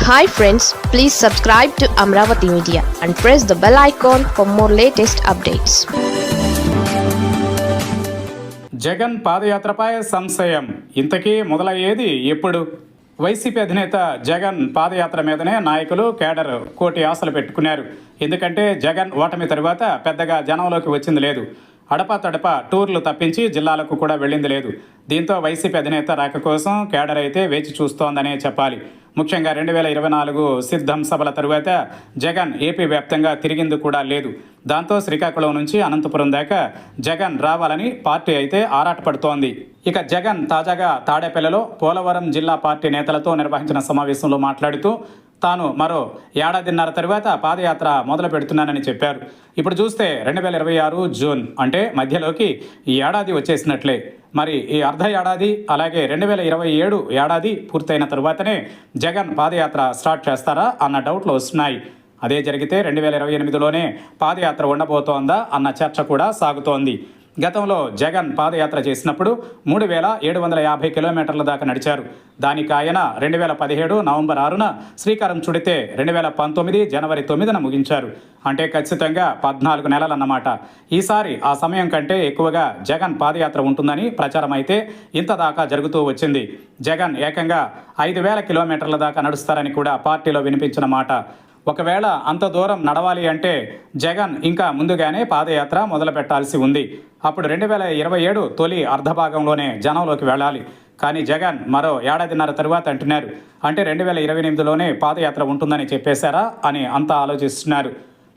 Hi friends, please subscribe to Amravati Media and press the bell icon for more latest updates. Jagan పాదయాత్రపై సంశయం ఇంతకీ మొదలయ్యేది ఎప్పుడు? YCP అధినేత జగన్ పాదయాత్ర మీదనే నాయకులు కేడర్ కోటి ఆశలు పెట్టుకున్నారు. ఎందుకంటే జగన్ ఓటమి తరువాత పెద్దగా జనంలోకి వచ్చింది లేదు. అడపాతడప టూర్లు తప్పించి జిల్లాలకు కూడా వెళ్ళింది లేదు. దీంతో వైసీపీ అధినేత రాక కోసం కేడర్ అయితే వేచి చూస్తోందనే చెప్పాలి. ముఖ్యంగా 2024 సిద్ధం సభల తరువాత జగన్ ఏపీ వ్యాప్తంగా తిరిగింది కూడా లేదు. దాంతో శ్రీకాకుళం నుంచి అనంతపురం దాకా జగన్ రావాలని పార్టీ అయితే ఆరాటపడుతోంది. ఇక జగన్ తాజాగా తాడేపల్లిలో పోలవరం జిల్లా పార్టీ నేతలతో నిర్వహించిన సమావేశంలో మాట్లాడుతూ తాను మరో ఏడాదిన్నర తరువాత పాదయాత్ర మొదలు పెడుతున్నానని చెప్పారు. ఇప్పుడు చూస్తే 2026 జూన్ అంటే మధ్యలోకి ఈ ఏడాది వచ్చేసినట్లే. మరి ఈ అర్ధ ఏడాది అలాగే 2027 ఏడాది పూర్తయిన తరువాతనే జగన్ పాదయాత్ర స్టార్ట్ చేస్తారా అన్న డౌట్లు వస్తున్నాయి. అదే జరిగితే 2028లోనే పాదయాత్ర ఉండబోతోందా అన్న చర్చ కూడా సాగుతోంది. గతంలో జగన్ పాదయాత్ర చేసినప్పుడు 3750 కిలోమీటర్ల దాకా నడిచారు. దానికి ఆయన 2017 నవంబర్ 6న శ్రీకారం చుడితే 2019 జనవరి 9న ముగించారు. అంటే ఖచ్చితంగా 14 నెలలన్నమాట. ఈసారి ఆ సమయం కంటే ఎక్కువగా జగన్ పాదయాత్ర ఉంటుందని ప్రచారం అయితే ఇంత దాకా జరుగుతూ వచ్చింది. జగన్ ఏకంగా 5000 కిలోమీటర్ల దాకా నడుస్తారని కూడా పార్టీలో వినిపించిన మాట. ఒకవేళ అంత దూరం నడవాలి అంటే జగన్ ఇంకా ముందుగానే పాదయాత్ర మొదలు పెట్టాల్సి ఉంది. అప్పుడు 2027 తొలి అర్ధభాగంలోనే జనంలోకి వెళ్ళాలి. కానీ జగన్ మరో ఏడాదిన్నర తరువాత అంటున్నారు. అంటే 2028లోనే పాదయాత్ర ఉంటుందని చెప్పేశారా అని అంతా ఆలోచిస్తున్నారు.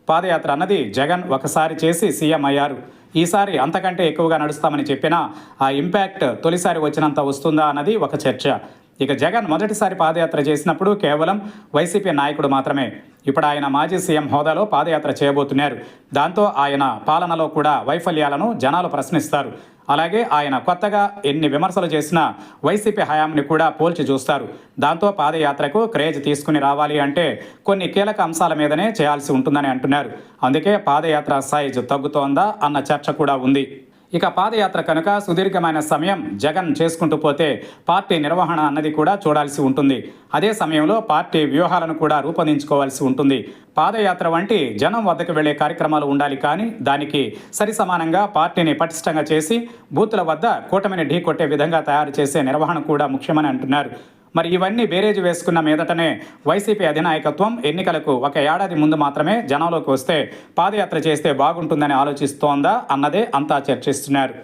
పాదయాత్ర అన్నది జగన్ ఒకసారి చేసి సీఎం అయ్యారు. ఈసారి అంతకంటే ఎక్కువగా నడుస్తామని చెప్పినా ఆ ఇంపాక్ట్ తొలిసారి వచ్చినంత వస్తుందా అన్నది ఒక చర్చ. ఇక జగన్ మొదటిసారి పాదయాత్ర చేసినప్పుడు కేవలం వైసీపీ నాయకుడు మాత్రమే. ఇప్పుడు ఆయన మాజీ సీఎం హోదాలో పాదయాత్ర చేయబోతున్నారు. దాంతో ఆయన పాలనలో కూడా వైఫల్యాలను జనాలు ప్రశ్నిస్తారు. అలాగే ఆయన కొత్తగా ఎన్ని విమర్శలు చేసినా వైసీపీ హయాంని కూడా పోల్చి చూస్తారు. దాంతో పాదయాత్రకు క్రేజ్ తీసుకుని రావాలి అంటే కొన్ని కీలక అంశాల మీదనే చేయాల్సి ఉంటుందని అంటున్నారు. అందుకే పాదయాత్ర సైజు తగ్గుతోందా అన్న చర్చ కూడా ఉంది. ఇక పాదయాత్ర కనుక సుదీర్ఘమైన సమయం జగన్ చేసుకుంటూ పోతే పార్టీ నిర్వహణ అన్నది కూడా చూడాల్సి ఉంటుంది. అదే సమయంలో పార్టీ వ్యూహాలను కూడా రూపొందించుకోవాల్సి ఉంటుంది. పాదయాత్ర వంటి జనం వద్దకు వెళ్లే కార్యక్రమాలు ఉండాలి. కానీ దానికి సరిసమానంగా పార్టీని పటిష్టంగా చేసి బూతుల వద్ద కూటమిని ఢీకొట్టే విధంగా తయారు చేసే నిర్వహణ కూడా ముఖ్యమని అంటున్నారు. మరి ఇవన్నీ బేరేజ్ వేసుకున్న మీదటనే వైసీపీ అధినాయకత్వం ఎన్నికలకు ఒక ఏడాది ముందు మాత్రమే జనంలోకి వస్తే పాదయాత్ర చేస్తే బాగుంటుందని ఆలోచిస్తోందా అన్నదే అంతా చర్చిస్తున్నారు.